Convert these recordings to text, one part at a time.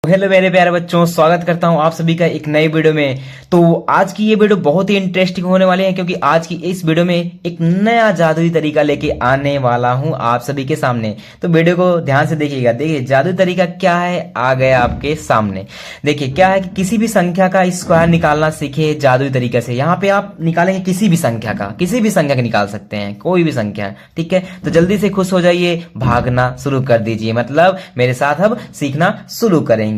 Hello मेरे प्यारे बच्चों, स्वागत करता हूं आप सभी का एक नई वीडियो में। तो आज की ये वीडियो बहुत ही इंटरेस्टिंग होने वाली है, क्योंकि आज की इस वीडियो में एक नया जादुई तरीका लेके आने वाला हूं आप सभी के सामने। तो वीडियो को ध्यान से देखिएगा। देखिए जादुई तरीका क्या है, आ गया आपके सामने। देखिए क्या है कि किसी भी संख्या का स्क्वायर निकालना सीखे जादुई तरीके से। यहाँ पे आप निकालेंगे किसी भी संख्या का निकाल सकते हैं, कोई भी संख्या, ठीक है। तो जल्दी से खुश हो जाइए, भागना शुरू कर दीजिए, मतलब मेरे साथ अब सीखना शुरू करेंगे।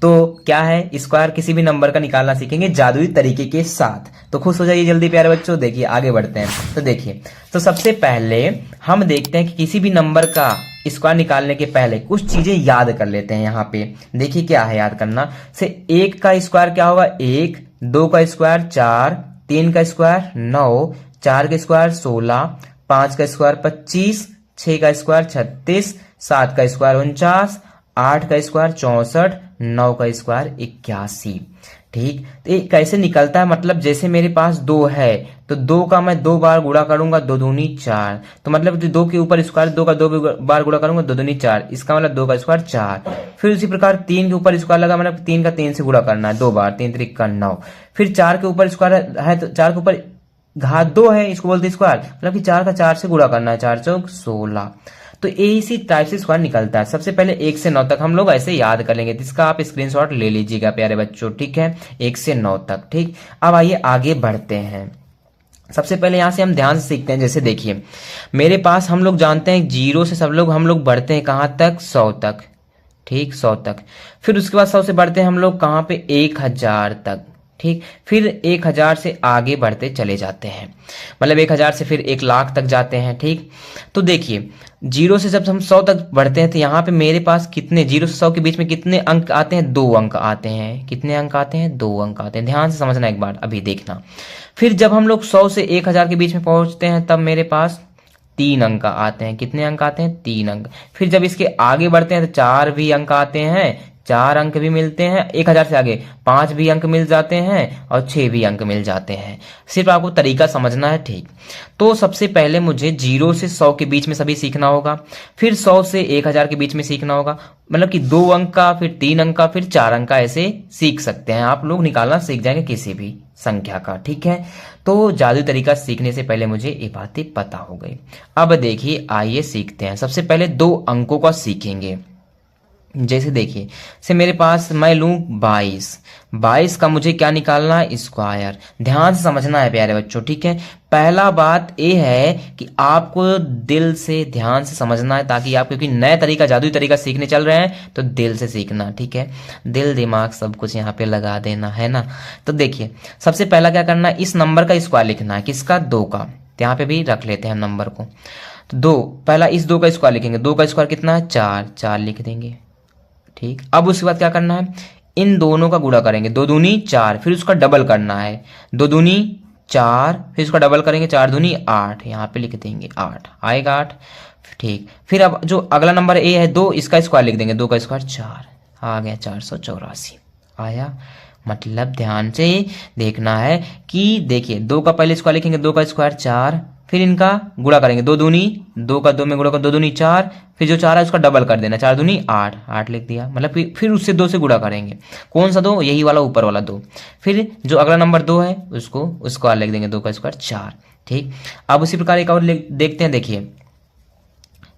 तो क्या है, स्क्वायर किसी भी नंबर का निकालना सीखेंगे जादुई तरीके के साथ। तो खुश हो जाइए जल्दी प्यारे बच्चों। देखिए आगे बढ़ते हैं। तो देखिए, तो सबसे पहले हम देखते हैं कि किसी भी नंबर का स्क्वायर निकालने के पहले कुछ चीजें याद कर लेते हैं। यहाँ पे देखिए क्या है याद करना से, एक का स्क्वायर क्या होगा, एक, दो का स्क्वायर चार, तीन का स्क्वायर नौ, चार का स्क्वायर 16, पांच का स्क्वायर 25, छह का स्क्वायर 36, सात का स्क्वायर 49, आठ का स्क्वायर 64, नौ का स्क्वायर 81। ठीक, तो ये कैसे निकलता है, मतलब जैसे मेरे पास दो है तो दो का मैं दो बार गुणा करूंगा, दो दूनी चार। तो मतलब दो के ऊपर स्क्वायर, दो का दो बार गुणा करूंगा, दो दूनी चार, इसका मतलब दो का स्क्वायर चार। फिर उसी प्रकार तीन के ऊपर स्क्वायर लगा, मतलब तीन का तीन से गुणा करना है दो बार, तीन त्रिक का नौ। फिर चार के ऊपर स्क्वायर है तो चार के ऊपर घात दो है, इसको बोलते स्क्वायर, मतलब कि चार का चार से गुणा करना है, चार चौक 16। तो इसी टाइप से स्क्वायर निकलता है। सबसे पहले 1 से 9 तक हम लोग ऐसे याद कर लेंगे, जिसका आप स्क्रीनशॉट ले लीजिएगा प्यारे बच्चों, ठीक है, 1 से 9 तक। ठीक, अब आइए आगे बढ़ते हैं। सबसे पहले यहां से हम ध्यान से सीखते हैं। जैसे देखिए मेरे पास, हम लोग जानते हैं जीरो से हम लोग बढ़ते हैं कहां तक, 100 तक। ठीक, 100 तक। फिर उसके बाद 100 से बढ़ते हैं हम लोग कहां पे, 1000 तक। ठीक, फिर 1000 से आगे बढ़ते चले जाते हैं, मतलब 1000 से फिर 1,00,000 तक जाते हैं। ठीक, तो देखिए जीरो से जब हम 100 तक बढ़ते हैं तो यहाँ पे मेरे पास कितने, जीरो से 100 के बीच में कितने अंक आते हैं, दो अंक आते हैं। कितने अंक आते हैं, दो अंक आते हैं। ध्यान से समझना एक बार, अभी देखना। फिर जब हम लोग 100 से 1000 के बीच में पहुंचते हैं तब मेरे पास तीन अंक आते हैं। कितने अंक आते हैं, तीन अंक। फिर जब इसके आगे बढ़ते हैं तो चार भी अंक आते हैं, चार अंक भी मिलते हैं। 1000 से आगे पांच भी अंक मिल जाते हैं और छह भी अंक मिल जाते हैं। सिर्फ आपको तरीका समझना है। ठीक, तो सबसे पहले मुझे 0 से 100 के बीच में सभी सीखना होगा, फिर 100 से 1000 के बीच में सीखना होगा, मतलब कि दो अंक का, फिर तीन अंक का, फिर चार अंक का, ऐसे सीख सकते हैं आप लोग, निकालना सीख जाएंगे किसी भी संख्या का। ठीक है, तो जादू तरीका सीखने से पहले मुझे ये बातें पता हो गई। अब देखिए आइए सीखते हैं। सबसे पहले दो अंकों का सीखेंगे। जैसे देखिए से मेरे पास मैं लूं 22, 22 का मुझे क्या निकालना है, स्क्वायर। ध्यान से समझना है प्यारे बच्चों, ठीक है। पहला बात यह है कि आपको दिल से ध्यान से समझना है, ताकि आप, क्योंकि नया तरीका, जादुई तरीका सीखने चल रहे हैं तो दिल से सीखना, ठीक है। दिल दिमाग सब कुछ यहाँ पे लगा देना है ना। तो देखिए सबसे पहला क्या करना है, इस नंबर का स्क्वायर लिखना है। किसका, दो का। यहाँ पे भी रख लेते हैं नंबर को। तो दो, पहला इस दो का स्क्वायर लिखेंगे। दो का स्क्वायर कितना है, चार, चार लिख देंगे। ठीक, अब उसके बाद क्या करना है, इन दोनों का गुणा करेंगे, दो दूनी चार, फिर उसका डबल करना है, दो दूनी चार, फिर उसका डबल करेंगे, चार दूनी आठ, यहाँ पे लिख देंगे आठ, आएगा आठ। ठीक, फिर अब जो अगला नंबर ए है दो, इसका स्क्वायर लिख देंगे, दो का स्क्वायर चार, आ गया 484 आया। मतलब ध्यान से देखना है कि देखिए दो का पहले स्क्वायर लिखेंगे, दो का स्क्वायर चार, फिर इनका गुणा करेंगे, दो दूनी, दो का दो में गुणा कर, दो दूनी चार, फिर जो चार है उसका डबल कर देना, चार दूनी आठ, आठ लिख दिया। मतलब फिर उससे दो से गुणा करेंगे। कौन सा दो, यही वाला ऊपर वाला दो। फिर जो अगला नंबर दो है उसको स्क्वायर लिख देंगे, दो का स्क्वायर चार। ठीक, अब उसी प्रकार एक और देखते हैं। देखिए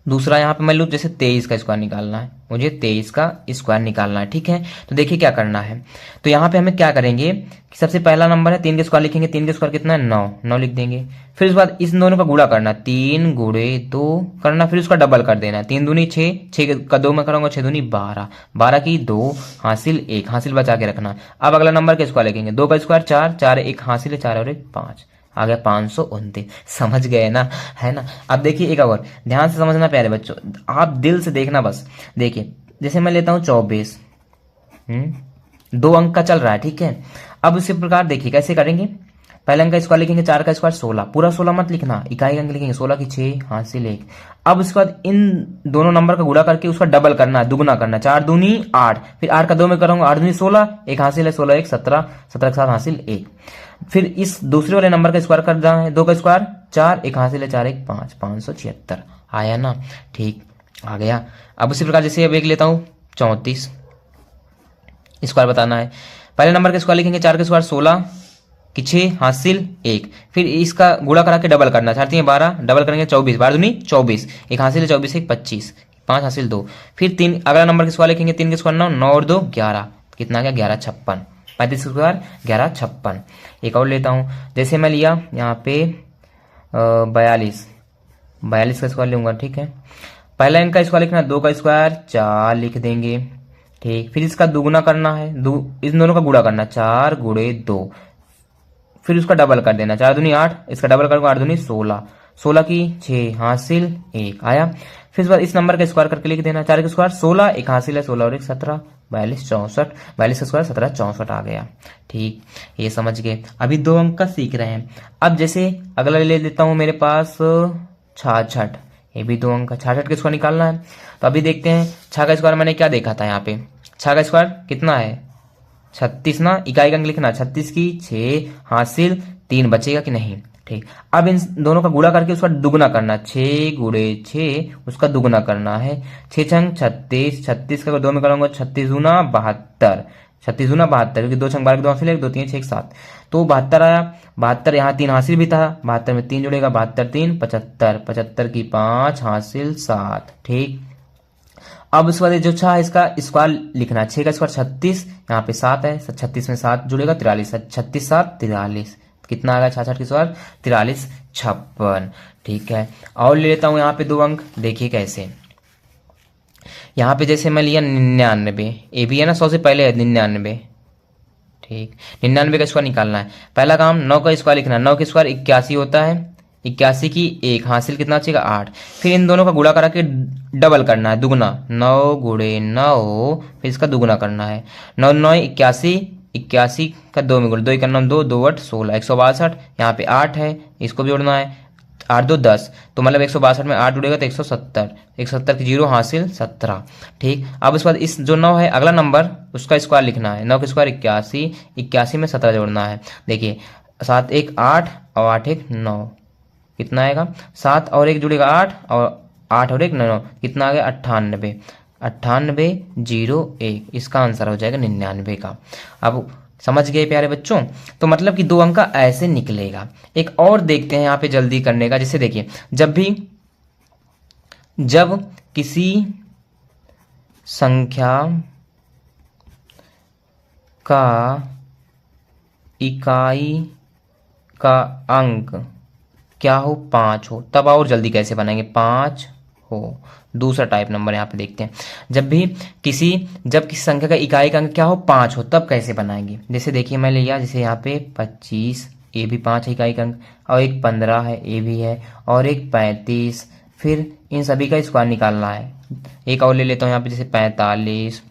दूसरा यहाँ पे मैं लूँ, जैसे 23 का स्क्वायर निकालना है, मुझे 23 का स्क्वायर निकालना है। ठीक है, तो देखिए क्या करना है। तो यहाँ पे हमें क्या करेंगे कि सबसे पहला नंबर है, तीन के स्क्वायर लिखेंगे। तीन के स्क्वायर कितना है, नौ, नौ लिख देंगे। फिर उसके बाद इस दोनों का गुणा करना, तीन गुणे दो करना, फिर उसका डबल कर देना, तीन दूनी छः, छः का दो में करूँगा, छः दूनी 12, 12 की दो, हासिल एक, हासिल बचा के रखना। अब अगला नंबर के स्क्वायर लिखेंगे, दो का स्क्वायर चार, चार एक हासिल है, चार और एक पाँच, आ गया 529। समझ गए ना, है ना। अब देखिए एक और ध्यान से समझना प्यारे बच्चों, आप दिल से देखना बस। देखिए जैसे मैं लेता हूं 24, दो अंक का चल रहा है, ठीक है। अब उसी प्रकार देखिए कैसे करेंगे, पहले अंक का स्क्वायर लिखेंगे, चार का स्क्वायर 16, पूरा 16 मत लिखना, इकाई अंक लिखेंगे, 16 की 6 हासिल एक। अब उसके बाद इन दोनों नंबर का गुणा करके उसका डबल करना, दुगुना करना, चार दूनी आठ, फिर आठ का दो में करूंगा, आठ दूनी 16, एक हासिल है, 16 एक 17, 17 के साथ हासिल एक। फिर इस दूसरे वाले नंबर का स्क्वायर कर देना है, दो का स्क्वायर चार, एक हासिल है, चार एक पांच, 576 आया ना। ठीक, आ गया। अब उसी प्रकार जैसे अब एक लेता हूं 34, स्क्वायर बताना है। पहले नंबर का स्क्वायर लिखेंगे, 4 का स्क्वायर 16 कि 6 हासिल 1, फिर इसका गुणा करा के डबल करना, 4 3 12, डबल करेंगे 24, 12 दूनी 24, एक हासिल है 24 1 25, 5 हासिल 2, फिर 3 अगला नंबर के स्क्वायर लिखेंगे, 3 के स्क्वायर 9, 9 और 2 11, कितना आ गया 11 56, 35 स्क्वायर 11 56। एक और लेता हूँ, जैसे मैं लिया यहाँ पे 42, 42 का स्क्वायर लूंगा, ठीक है। पहला इनका स्क्वायर लिखना, 2 का स्क्वायर 4 लिख देंगे, ठीक। फिर इसका दुगुना करना है, इन दोनों का गुणा करना, 4 गुणे 2, फिर उसका डबल कर देना, 4 दूनी 8, इसका डबल करोगे 8 दूनी 16, 16 की 6 हासिल 1 आया। फिर इस बार इस नंबर का स्क्वायर करके लिख देना, 4 का स्क्वायर 16, एक हासिल है 16 और 1 17, 42 64, 42 का स्क्वायर 17 64 आ गया, ठीक। ये समझ गए। अभी 2 अंक का सीख रहे हैं। अब जैसे अगला ले लेता हूं मेरे पास 66, ये भी 2 अंक का, 66 का स्क्वायर निकालना है। तो अभी देखते हैं 6 का स्क्वायर मैंने क्या देखा था, यहाँ पे 6 का स्क्वायर कितना है 36 ना, इकाई अंक लिखना, 36 की 6 हासिल 3 बचेगा कि नहीं, ठीक। अब इन दोनों का गुणा करके उसका दुगुना करना, 6 गुणे 6 उसका दुगुना करना है, 6 छंग 36, 36 का 2 में करूंगा 36 दूना 72, 36 दूना 72, क्योंकि 2 छंग 12 के 2 हासिल है, 2 3 6 7, तो 72 आया। 72 यहाँ 3 हासिल भी था, 72 में 3 जुड़ेगा, 72 3 75, 75 की 5 हासिल 7, ठीक। अब उसके बाद जो 6 है इसका स्क्वायर लिखना, 6 का स्क्वायर 36, यहाँ पे 7 है, 36 में 7 जुड़ेगा 43, 36 7 43, कितना आ गया 66 की स्क्वायर 43 56, ठीक है। और ले लेता हूं यहाँ पे 2 अंक, देखिए कैसे। यहाँ पे जैसे मैं लिया 99, ये भी है ना 100 से पहले है 99, ठीक। 99 का स्क्वायर निकालना है। पहला काम 9 का स्क्वायर लिखना, 9 का स्क्वायर 81 होता है, 81 की 1 हासिल कितना चाहिए 8, फिर इन दोनों का गुणा करा के डबल करना है, दुगुना, 9 गुणे 9, फिर इसका दुगुना करना है, 9 9 81, 81 का 2 में गुणा, 2 1 2, 2 8 16, 162, यहाँ पे 8 है, इसको भी जोड़ना है, 8 2 10, तो मतलब 162 में 8 जुड़ेगा तो 170, 170 की 0 हासिल 17, ठीक। अब उसके बाद इस जो 9 है अगला नंबर उसका स्क्वायर लिखना है, 9 का स्क्वायर 81, 81 में 17 जोड़ना है, देखिए 7 1 8 और 8 1 9, कितना आएगा 7 और 1 जुड़ेगा 8 और 8 और 1 9, कितना आ गया 98, 98 0 1, इसका आंसर हो जाएगा 99 का। अब समझ गए प्यारे बच्चों, तो मतलब कि 2 अंक का ऐसे निकलेगा। एक और देखते हैं यहाँ पे जल्दी करने का, जैसे देखिए जब किसी संख्या का इकाई का अंक क्या हो 5 हो, तब और जल्दी कैसे बनाएंगे 5 हो। दूसरा टाइप नंबर यहाँ पे देखते हैं, जब किसी संख्या का इकाई का अंक क्या हो 5 हो, तब कैसे बनाएंगे। जैसे देखिए मैं लिया, जैसे यहाँ पे 25, ये भी 5 है इकाई का अंक, और एक 15 है, ये भी है, और एक 35, फिर इन सभी का स्क्वायर निकालना है। एक और ले लेता हूँ यहाँ पे, जैसे 45,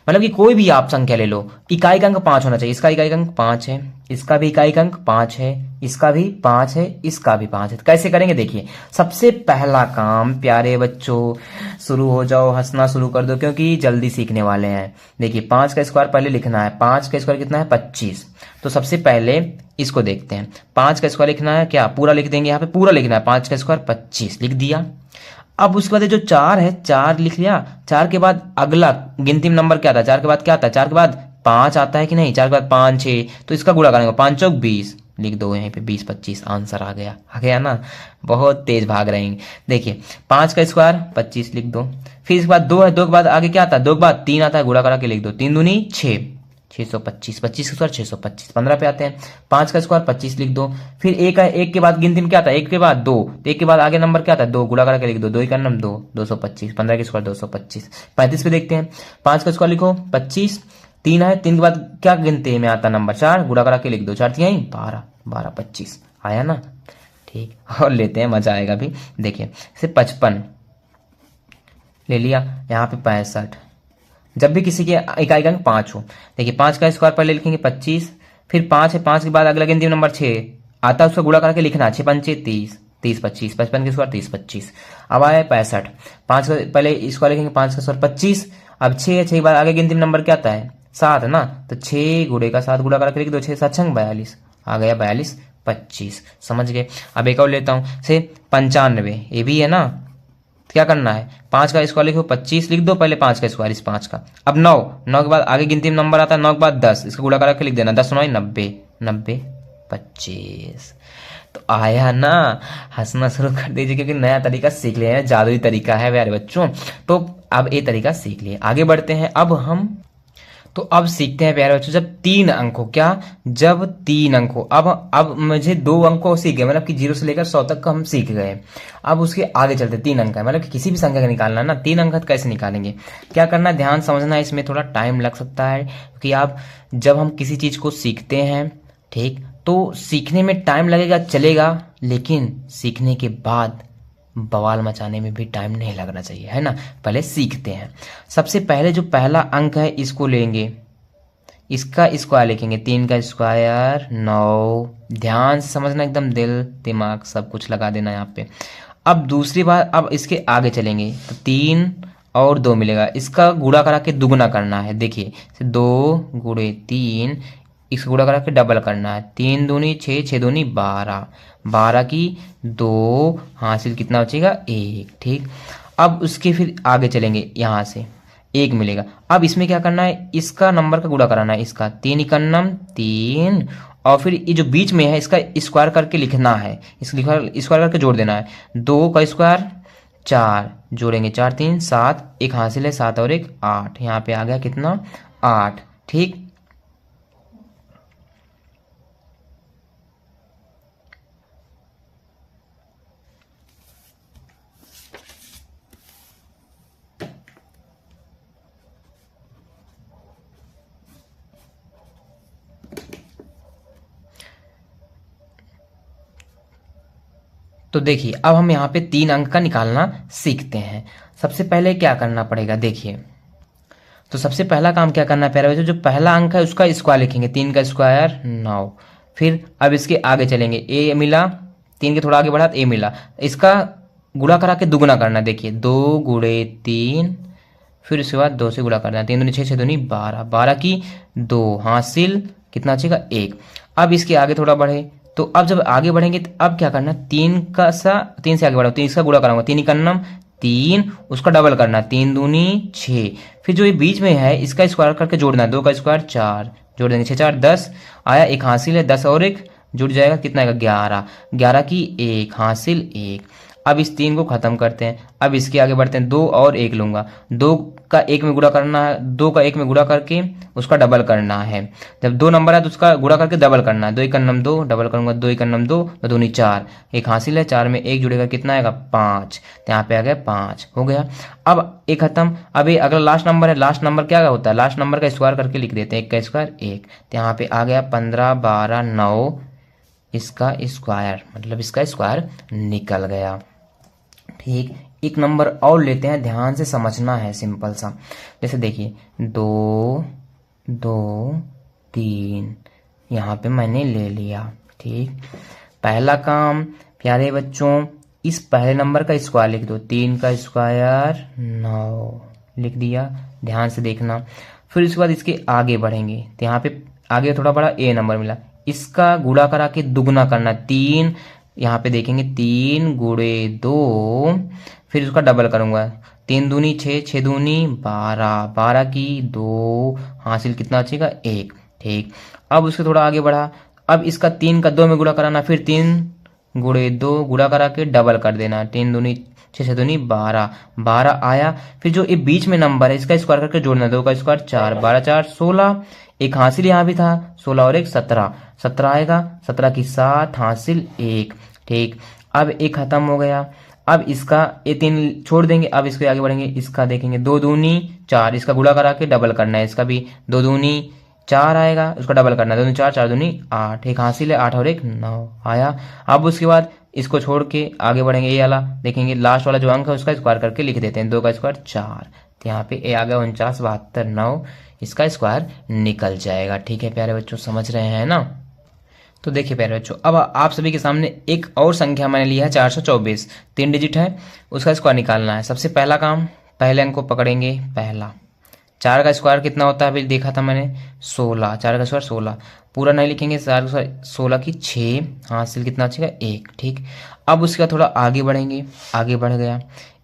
मतलब कि कोई भी आप संख्या ले लो, इकाई का अंक 5 होना चाहिए। इसका इकाई का अंक 5 है, इसका भी इकाई का अंक 5 है, इसका भी 5 है, इसका भी 5 है। तो कैसे करेंगे देखिए, सबसे पहला काम प्यारे बच्चों, शुरू हो जाओ, हंसना शुरू कर दो क्योंकि जल्दी सीखने वाले हैं। देखिए 5 का स्क्वायर पहले लिखना है, 5 का स्क्वायर कितना है 25, तो सबसे पहले इसको देखते हैं। 5 का स्क्वायर लिखना है, क्या पूरा लिख देंगे, यहाँ पे पूरा लिखना है, 5 का स्क्वायर 25 लिख दिया। अब उसके बाद जो 4 है 4 लिख लिया, 4 के बाद अगला गिनती नंबर क्या था, 4 के बाद क्या आता है, 4 के बाद 5 आता है कि नहीं, 4 के बाद 5 6, तो इसका गुणा करेंगे, 5 चौक 20 लिख दो यहाँ पे, 20 25 आंसर आ गया ना, बहुत तेज भाग रहे हैं। देखिए 5 का स्क्वायर 25 लिख दो, फिर इसके बाद 2 है, 2 के बाद आगे क्या आता है, 2 के बाद 3 आता है, गुणा करा के लिख दो, 3 दूनी 6, 625, 25 का स्क्वायर 625, 15 पे आते हैं। 5 का स्क्वायर 25 लिख दो, फिर 1 है, 1 के बाद गिनती में क्या आता है, 1 के बाद 2, तो 1 के बाद आगे नंबर क्या आता है 2, गुणा करा के लिख दो, 2 का नंबर 2, 225, 15 के स्क्वायर 225। 35 पे देखते हैं, 5 का स्क्वायर लिखो 25, 3 है, 3 के बाद क्या गिनती में आता है नंबर 4, गुणा करा के लिख दो, 4 3 12, 12 25 आया ना, ठीक। और लेते हैं, मजा आएगा भी। देखिए जैसे 55 ले लिया, यहाँ पे 65, जब भी किसी के इकाई का अंक 5 हो, देखिए 5 का स्क्वायर पहले लिखेंगे 25, फिर 5 है, 5 के बाद अगला गिनती नंबर 6 आता है, उसका गुणा करके लिखना 6 5 30, 30 25, 55 के स्क्वायर 30 25। अब आया 65, 5 का पहले स्क्वायर लिखेंगे, 5 का स्क्वायर 25, अब 6 है, 6 के बाद आगे गिनती नंबर क्या आता है 7 है ना, तो 6 गुणे का 7 गुणा करके लिख दो, 6 7 छंग 42 आ गया, 42 25, समझ गए। अब एक और लेता हूं से 95, ये भी है ना, तो क्या करना है, 5 का स्क्वायर लिखो, 25 लिख दो पहले, 5 का स्क्वायर इस 5 का। अब 9, 9 के बाद आगे गिनती में नंबर आता है, 9 के बाद 10, इसका गुणा करा के लिख देना, 10 9 90, 90 25। तो आया ना, हंसना शुरू कर दीजिए क्योंकि नया तरीका सीख लिया है, जादुई तरीका है प्यारे बच्चों। तो अब ये तरीका सीख लिए, आगे बढ़ते हैं। अब सीखते हैं प्यारे बच्चों, जब 3 अंक हो, क्या, जब 3 अंक हो। अब मुझे 2 अंकों सीख गए, मतलब कि 0 से लेकर 100 तक का हम सीख गए। अब उसके आगे चलते, 3 अंक है, मतलब कि किसी भी संख्या का निकालना ना, 3 अंक कैसे निकालेंगे, क्या करना, ध्यान समझना है, इसमें थोड़ा टाइम लग सकता है क्योंकि आप जब हम किसी चीज को सीखते हैं, ठीक, तो सीखने में टाइम लगेगा चलेगा, लेकिन सीखने के बाद बवाल मचाने में भी टाइम नहीं लगना चाहिए, है ना। पहले सीखते हैं। सबसे पहले जो पहला अंक है इसको लेंगे, इसका स्क्वायर लिखेंगे, 3 का स्क्वायर 9। ध्यान से समझना, एकदम दिल दिमाग सब कुछ लगा देना यहाँ पे। अब दूसरी बात, अब इसके आगे चलेंगे तो 3 और 2 मिलेगा, इसका गुणा करा के दुगुना करना है। देखिए 2 गुणे 3, इसका गुणा करा के डबल करना है, 3 दूनी 6, 6 दूनी 12, 12 की 2, हासिल कितना बचेगा 1, ठीक। अब उसके फिर आगे चलेंगे, यहाँ से 1 मिलेगा। अब इसमें क्या करना है, इसका नंबर का गुणा कराना है, इसका 3 इकन्नम 3, और फिर ये जो बीच में है इसका स्क्वायर करके लिखना है, स्क्वायर करके जोड़ देना है। 2 का स्क्वायर 4, जोड़ेंगे 4 3 7, 1 हासिल है, 7 और 1 8, यहाँ पे आ गया कितना 8, ठीक। तो देखिए अब हम यहाँ पे 3 अंक का निकालना सीखते हैं। सबसे पहले क्या करना पड़ेगा, देखिए तो सबसे पहला काम क्या करना है प्यारे बच्चों, जो पहला अंक है उसका स्क्वायर लिखेंगे, 3 का स्क्वायर 9। फिर अब इसके आगे चलेंगे, ए मिला, 3 के थोड़ा आगे बढ़ा तो ए मिला, इसका गुणा करा के दुगुना करना। देखिए 2 गुणे 3, फिर उसके बाद 2 से गुणा करना, 3 दूनी 6, 6 दूनी 12, 12 की 2, हासिल कितना बचेगा 1। अब इसके आगे थोड़ा बढ़े, तो अब जब आगे बढ़ेंगे तो अब क्या करना, 3 से आगे बढ़ा, 3 इसका गुणा कराऊंगा, 3 इकन्नम 3, उसका डबल करना, 3 दूनी 6, फिर जो ये बीच में है इसका स्क्वायर करके जोड़ना, 2 का स्क्वायर 4, जोड़ देंगे 6 4 10 आया, 1 हासिल है, 10 और 1 जुड़ जाएगा, कितना आएगा 11, 11 की 1 हासिल 1। अब इस 3 को खत्म करते हैं। अब इसके आगे बढ़ते हैं, 2 और 1 लूंगा, 2 का 1 में गुणा करना है, 2 का 1 में गुणा करके उसका डबल करना है। जब 2 नंबर है तो उसका गुणा करके डबल करना है, 2 इकन्नम 2, डबल करूंगा 2 इकन्नम 2, 2 दूनी 4, 1 हासिल है, 4 में 1 जुड़ेगा, कितना आएगा 5, तो यहाँ पे आ गया 5, हो गया। अब एक खत्म। अब ये अगला लास्ट नंबर है, लास्ट नंबर क्या होता है, लास्ट नंबर का स्क्वायर करके लिख देते हैं, 1 का स्क्वायर 1, तो यहाँ पे आ गया 15 12 9, इसका स्क्वायर, मतलब इसका स्क्वायर निकल गया, ठीक। एक नंबर और लेते हैं, ध्यान से समझना है, सिंपल सा। जैसे देखिए 2 2 3 यहाँ पे मैंने ले लिया, ठीक। पहला काम प्यारे बच्चों, इस पहले नंबर का स्क्वायर लिख दो, 3 का स्क्वायर 9 लिख दिया, ध्यान से देखना। फिर उसके बाद इसके आगे बढ़ेंगे तो यहाँ पे आगे थोड़ा बड़ा ए नंबर मिला, इसका गुणा करा के दुगुना करना, 3, यहाँ पे देखेंगे 3 गुणे 2, फिर उसका डबल करूंगा, 3 दूनी 6, 6 दूनी 12, 12 की 2, हासिल कितना बचेगा 1, ठीक। अब उसके थोड़ा आगे बढ़ा, अब इसका 3 का 2 में गुणा कराना, फिर 3 गुणे 2 गुणा करा के डबल कर देना, 3 दूनी 6, 6 दूनी 12, 12 आया। फिर जो ये बीच में नंबर है इसका स्क्वायर करके जोड़ना, 2 का स्क्वायर 4, 12 4 16, एक हासिल यहाँ भी था, 16 और 1 17, 17 आएगा, 17 की 7 हासिल 1, ठीक। अब एक खत्म हो गया। अब इसका ये 3 छोड़ देंगे, अब इसके आगे बढ़ेंगे, इसका देखेंगे 2 दूनी 4, इसका गुणा करा के डबल करना है, इसका भी 2 दूनी 4 आएगा, उसका डबल करना है, 2 दूनी 4, 4 दूनी 8, एक हासिल है, 8 और 1 9 आया। अब उसके बाद इसको छोड़ के आगे बढ़ेंगे, ये वाला देखेंगे, लास्ट वाला जो अंक है उसका स्क्वायर करके लिख देते हैं, 2 का स्क्वायर 4, तो यहाँ पे ए आ गया 49 72 9, इसका स्क्वायर निकल जाएगा, ठीक है प्यारे बच्चों, समझ रहे हैं ना। तो देखिए प्यारे बच्चों, अब आप सभी के सामने एक और संख्या मैंने लिया है 424, 3 डिजिट है, उसका स्क्वायर निकालना है। सबसे पहला काम, पहले अंक को पकड़ेंगे, पहला 4 का स्क्वायर कितना होता है, अभी देखा था मैंने 16, 4 का स्क्वायर 16, पूरा नहीं लिखेंगे, 4 का स्क्वायर 16 की 6, हासिल कितना बचेगा 1, ठीक। अब उसके बाद थोड़ा आगे बढ़ेंगे, आगे बढ़ गया,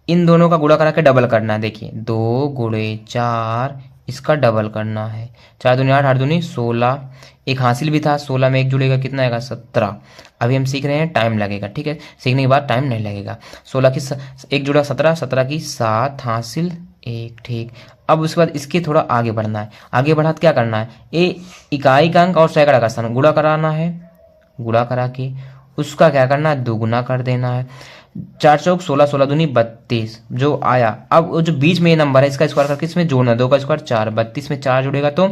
इन दोनों का गुणा करा के डबल करना है। देखिए 2 गुणे 4, इसका डबल करना है। 4 दूनी 8, 8 दूनी 16, एक हासिल भी था, 16 में एक जुड़ेगा कितना आएगा 17। अभी हम सीख रहे हैं, टाइम लगेगा, ठीक है, सीखने के बाद टाइम नहीं लगेगा। 16 की एक जुड़ा 17, 17 की 7, हासिल 1, ठीक। अब उसके बाद इसके थोड़ा आगे बढ़ना है। आगे बढ़ा तो क्या करना है, ए इकाई का अंक और सैकड़ा का स्थान गुणा कराना है। गुणा करा के उसका क्या करना है, दोगुना कर देना है। 4 चौक 16, 16 दूनी 32 जो आया। अब वो जो बीच में ये नंबर है इसका स्क्वायर करके इसमें जोड़ना, 2 का स्क्वायर 4, 32 में 4 जुड़ेगा तो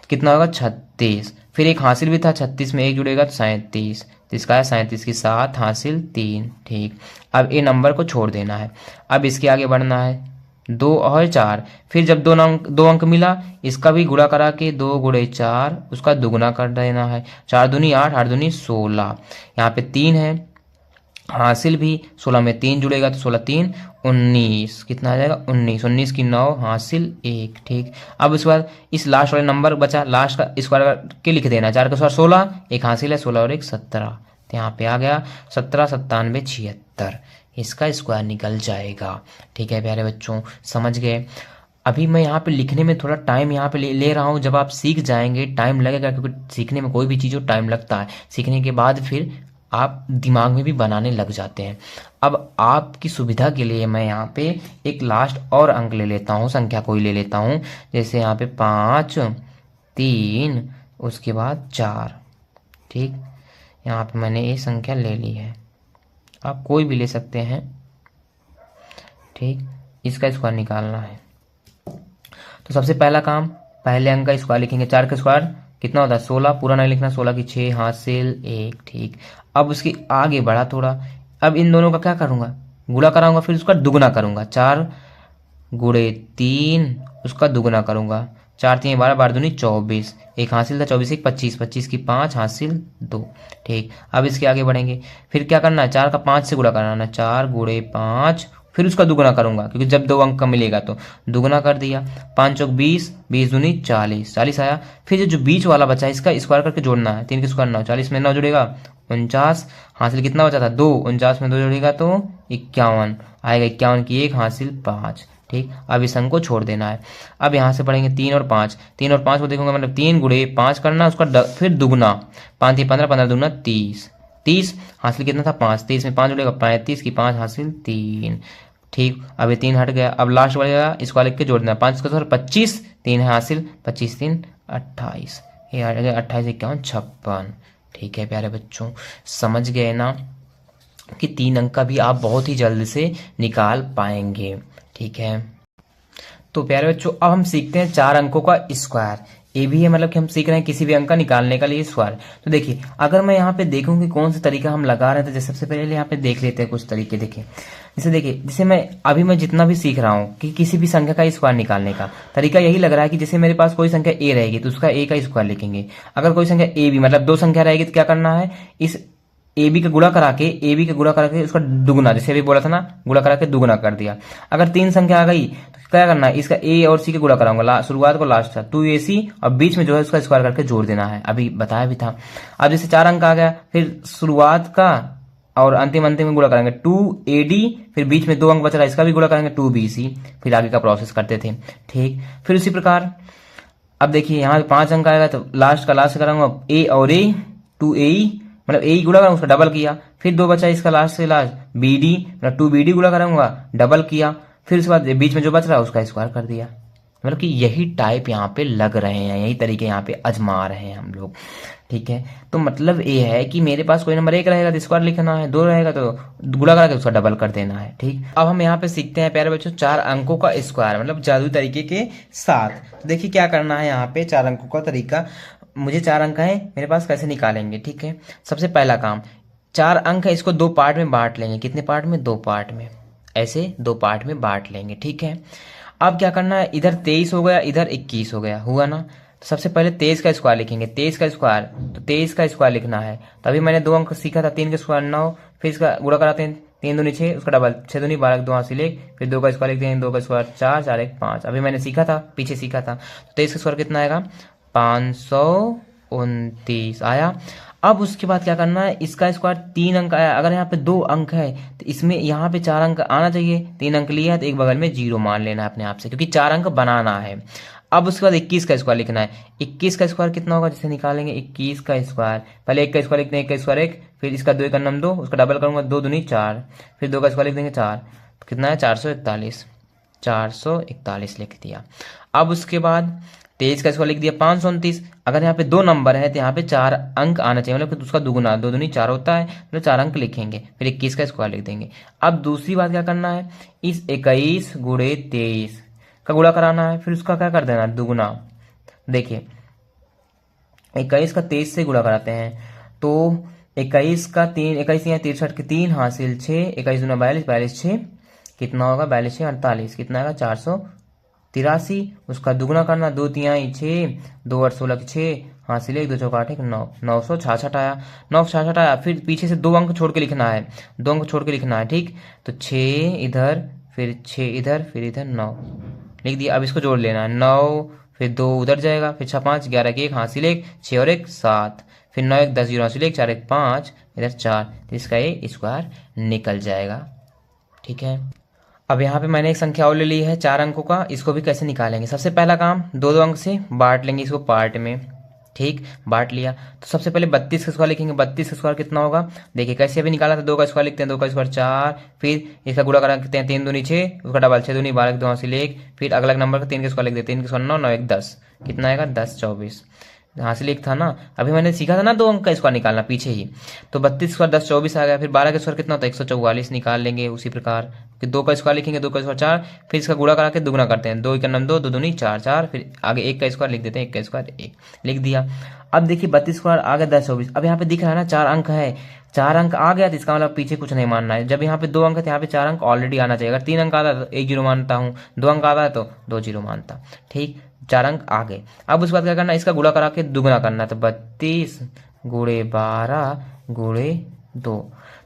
कितना होगा 36। फिर एक हासिल भी था, 36 में एक जुड़ेगा तो 37, तो इसका है 37 की 7, हासिल 3, ठीक। अब ए नंबर को छोड़ देना है। अब इसके आगे बढ़ना है, 2 और 4, फिर जब दो अंक मिला इसका भी गुणा करा के 2 गुणे 4 उसका दुगुना कर देना है। 4 दूनी 8, 8 दूनी 16, यहाँ पे 3 है, हासिल भी 16 में 3 जुड़ेगा तो 16 3 19, कितना आ जाएगा 19, 19 की 9, हासिल 1, ठीक। अब उसके बाद इस लास्ट वाले नंबर बचा, लास्ट का स्क्वायर करके लिख देना, 4 का स्क्वायर 16, एक हासिल है 16 और एक 17, तो यहाँ पे आ गया 17 97 76, इसका स्क्वायर निकल जाएगा। ठीक है प्यारे बच्चों, समझ गए। अभी मैं यहाँ पे लिखने में थोड़ा टाइम यहाँ पे ले रहा हूँ, जब आप सीख जाएंगे टाइम लगेगा, क्योंकि सीखने में कोई भी चीज़ हो टाइम लगता है, सीखने के बाद फिर आप दिमाग में भी बनाने लग जाते हैं। अब आपकी सुविधा के लिए मैं यहाँ पे एक लास्ट और अंक ले लेता हूँ, संख्या कोई ले लेता हूँ, जैसे यहाँ पे 5 3 उसके बाद 4, ठीक। यहाँ पे मैंने ये संख्या ले ली है, आप कोई भी ले सकते हैं, ठीक। इसका स्क्वायर निकालना है, तो सबसे पहला काम, पहले अंक का स्क्वायर लिखेंगे। 4 का स्क्वायर कितना होता है 16, पूरा नहीं लिखना, 16 की 6, हासिल 1, ठीक। अब उसके आगे बढ़ा थोड़ा, अब इन दोनों का क्या करूंगा, गुणा कराऊंगा, फिर उसका दुगुना करूंगा। 4 गुणे 3 उसका दुगुना करूंगा, 4 3 12, 12 दूनी 24, एक हासिल था 24 एक 25, 25 की 5, हासिल 2, ठीक। अब इसके आगे बढ़ेंगे, फिर क्या करना है, 4 का 5 से गुणा कराना, 4 गुणे 5, फिर उसका दुगुना करूंगा, क्योंकि जब 2 अंक का मिलेगा तो दुगुना कर दिया। 5 चौक 20, 20 दूनी 40, 40 आया। फिर जो बीच वाला बचा है इसका स्क्वायर करके जोड़ना है, 3 का स्क्वायर 9, 40 में 9 जुड़ेगा 49, हासिल कितना बचा था 2, 49 में 2 जुड़ेगा तो 51 आएगा, 51 की 1, हासिल 5, ठीक। अब इस अंक को छोड़ देना है। अब यहाँ से पढ़ेंगे 3 और 5, 3 और 5 को देखोगे मतलब 3 गुणे 5 करना, उसका फिर दुगुना, 5 3 15, 15 दूना 30, 30 हासिल कितना था 5, 30 में 5 जुड़ेगा 35 की 5, हासिल 3, ठीक। अब ये 3 हट गया, अब लास्ट वाला इसको लिख के जोड़ देना, 5 का स्क्वायर 25, 3 है हासिल, 25 3 28, ये आ गया 28 51 56, ठीक है प्यारे बच्चों, समझ गए ना कि 3 अंक का भी आप बहुत ही जल्द से निकाल पाएंगे, ठीक है। तो प्यारे बच्चों अब हम सीखते हैं 4 अंकों का स्क्वायर। ये भी है, मतलब कि हम सीख रहे हैं किसी भी अंक का निकालने का लिए स्क्वायर। तो देखिए अगर मैं यहाँ पे देखूं कि कौन सा तरीका हम लगा रहे थे, जैसे सबसे पहले यहाँ पे देख लेते हैं कुछ तरीके। देखिए जैसे देखिए, जैसे मैं जितना भी सीख रहा हूँ कि किसी भी संख्या का स्क्वायर निकालने का तरीका यही लग रहा है कि जैसे मेरे पास कोई संख्या ए रहेगी तो उसका ए का स्क्वायर लिखेंगे। अगर कोई संख्या ए बी मतलब 2 संख्या रहेगी तो क्या करना है, इस ए बी का गुणा करा के उसका दुगुना, जैसे अभी बोला था ना, गुणा करा के दुगुना कर दिया। अगर 3 संख्या आ गई तो क्या करना है, इसका ए और सी के गुणा कराऊंगा, शुरुआत को लास्ट था 2ac और बीच में जो है उसका स्क्वायर करके जोड़ देना है, अभी बताया भी था। अब जैसे 4 अंक आ गया, फिर शुरुआत का और अंतिम में गुणा करेंगे 2ad, फिर बीच में 2 अंक बच रहा है इसका भी गुणा करेंगे 2bc, फिर आगे का प्रोसेस करते थे, ठीक। फिर उसी प्रकार अब देखिए यहाँ 5 अंक आएगा तो लास्ट का लास्ट कराऊंगा a और a 2ae, मतलब ए गुणा करूंगा उसका डबल किया, फिर 2 बचा इसका लास्ट से लास्ट bd, मतलब 2bd गुणा करूंगा डबल किया, फिर उसके बाद बीच में जो बच रहा है उसका स्क्वायर कर दिया। मतलब कि यही टाइप यहाँ पे लग रहे हैं, यही तरीके यहाँ पे आजमा रहे हैं हम लोग, ठीक है। तो मतलब ये है कि मेरे पास कोई नंबर 1 रहेगा तो स्क्वायर लिखना है, 2 रहेगा तो गुणा करके उसका डबल कर देना है, ठीक। अब हम यहाँ पे सीखते हैं प्यारे बच्चों 4 अंकों का स्क्वायर, मतलब जादुई तरीके के साथ। तो देखिए क्या करना है, यहाँ पे 4 अंकों का तरीका, मुझे 4 अंक है मेरे पास, कैसे निकालेंगे, ठीक है। सबसे पहला काम, 4 अंक है इसको 2 पार्ट में बांट लेंगे। कितने पार्ट में, 2 पार्ट में, ऐसे 2 पार्ट में बांट लेंगे, ठीक है। अब क्या करना है, इधर 23 हो गया, इधर 21 हो गया, हुआ ना। तो सबसे पहले 23 का स्क्वायर लिखेंगे, 23 का स्क्वायर, तो 23 का स्क्वायर लिखना है। तभी मैंने 2 अंक सीखा था, 3 का स्क्वायर 9, फिर इसका गुणा कराते हैं, 3 दूनी 6 उसका डबल, 6 दूनी 12 2 हासिल 1, फिर 2 का स्क्वायर लिखते हैं, 2 का स्क्वायर 4 4 1 5, अभी मैंने सीखा था, पीछे सीखा था। तो 23 का स्क्वायर कितना आएगा 500 29 आया। अब उसके बाद क्या करना है, इसका स्क्वायर 3 अंक आया। अगर यहाँ पे 2 अंक है तो इसमें यहाँ पे 4 अंक आना चाहिए। 3 अंक लिया है तो एक बगल में 0 मान लेना है अपने आप से, क्योंकि 4 अंक बनाना है। अब उसके बाद 21 का स्क्वायर लिखना है। 21 का स्क्वायर कितना होगा, जैसे निकालेंगे 21 का स्क्वायर, पहले 1 का स्क्वायर लिखते हैं, 1 का स्क्वायर 1, फिर इसका 2 का नम 2, उसका डबल करूंगा 2 दूनी 4, फिर 2 का स्क्वायर लिख देंगे 4, तो कितना है 441, 441 लिख दिया। अब उसके बाद 23 का स्क्वायर लिख दिया 529। अगर यहाँ पे 2 नंबर है तो यहाँ पे 4 अंक आना चाहिए, मतलब उसका दुगुना, 2 दूनी 4 होता है, तो 4 अंक लिखेंगे, फिर 21 का स्क्वायर लिख देंगे। अब दूसरी बात क्या करना है, इस 21 गुणे 23 का गुणा कराना है, फिर उसका क्या कर देना है, दुगुना। देखिए 21 का 23 से गुणा कराते हैं तो 21 का 3, 21 यहाँ 63 के 3 हासिल 6, 21 दूना 42, 42 6 कितना होगा, 42 6 48, कितना आएगा 483। उसका दुगुना करना, 2 तिहाई 6, 2 8 16 के 6 हासिल 1, 2 चौका 8 9, 966 आया। 966 आया, फिर पीछे से 2 अंक छोड़ के लिखना है, 2 अंक छोड़ के लिखना है, ठीक। तो 6 इधर, फिर 6 इधर, फिर इधर 9 लिख दिया। अब इसको जोड़ लेना है, 9 फिर 2 उधर जाएगा, फिर 6 5 11 के 1 हासिल 1, 6 और 1 7, फिर 9 1 10 0 हासिल 1, 4 1 5, इधर 4, तो इसका ये स्क्वायर निकल जाएगा। ठीक है, अब यहाँ पे मैंने एक संख्या और ले ली है 4 अंकों का, इसको भी कैसे निकालेंगे। सबसे पहला काम 2 अंक से बांट लेंगे इसको पार्ट में, ठीक, बांट लिया। तो सबसे पहले 32 का स्क्वायर लिखेंगे। 32 का स्क्वायर कितना होगा, देखिए कैसे अभी निकाला था, 2 का स्क्वायर लिखते हैं, 2 का स्क्वायर 4, फिर इसका गुणा करते हैं 3 दूनी 6, उसका डबल 6 दूनी 12 2 हासिल 1, फिर अगला नंबर का 3 का स्क्वायर लिख देते हैं, 3 का स्क्वायर 9 9 1 10, कितना आएगा 10 24 हासिल 1 था ना। अभी मैंने सीखा था ना 2 अंक का स्क्वायर निकालना पीछे ही, तो 32 स्क्वायर 10 24 आ गया। फिर 12 का स्क्वायर कितना होता है 144 निकाल लेंगे उसी प्रकार, कि 2 का स्क्वायर लिखेंगे, 2 का स्क्वायर 4, फिर इसका गुणा करा के दुगुना करते हैं, 2 का नम 2, 2 दूनी 4 4, फिर आगे 1 का स्क्वायर लिख देते हैं, 1 का स्क्वायर 1 लिख दिया। अब देखिए 32 स्क्वायर आ गया 10 24। अब यहाँ पे दिख रहा है ना 4 अंक है, 4 अंक आ गया तो इसका मतलब पीछे कुछ नहीं मानना है। जब यहाँ पे 2 अंक है तो यहाँ पे 4 अंक ऑलरेडी आना चाहिए। अगर 3 अंक आता है तो 1 0 मानता हूँ, 2 अंक आता है तो 2 0 मानता, ठीक। 4 अंक आ गए। अब उसके बाद क्या करना है, इसका गुणा करा के दुगुना करना है, तो 32 गुणे 12 गुणे 2,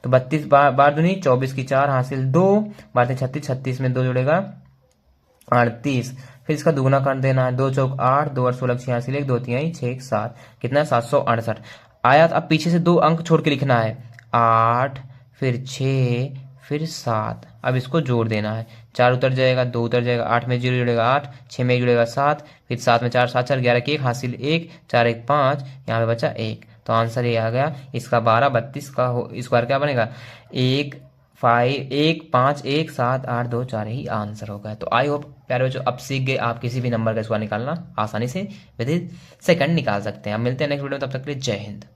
तो 32 बार दूनी 24 की 4 हासिल 2, 12 36, 36 में 2 जुड़ेगा 38, फिर इसका दुगुना कर देना है, 2 चौक 8, 2 8 16 6 हासिल 1, 2 तिहाई 6 7, कितना है 768 आया। अब पीछे से 2 अंक छोड़ के लिखना है, 8 फिर 6 फिर 7, अब इसको जोड़ देना है, 4 उतर जाएगा, 2 उतर जाएगा, 8 में 0 जुड़ेगा 8, 6 में 1 जुड़ेगा 7, फिर 7 में 4 7 4 11 के 1 हासिल 1, 4 1 5, यहाँ पे बचा 1, तो आंसर ये आ गया इसका 12 32 का स्क्वायर क्या बनेगा 1 5 1 7 8 2 4 ही आंसर होगा। तो आई होप प्यारे बच्चों अब सीख गए आप किसी भी नंबर का स्क्वायर निकालना आसानी से विद इन सेकंड निकाल सकते हैं। अब मिलते हैं नेक्स्ट वीडियो में, तब तक के लिए जय हिंद।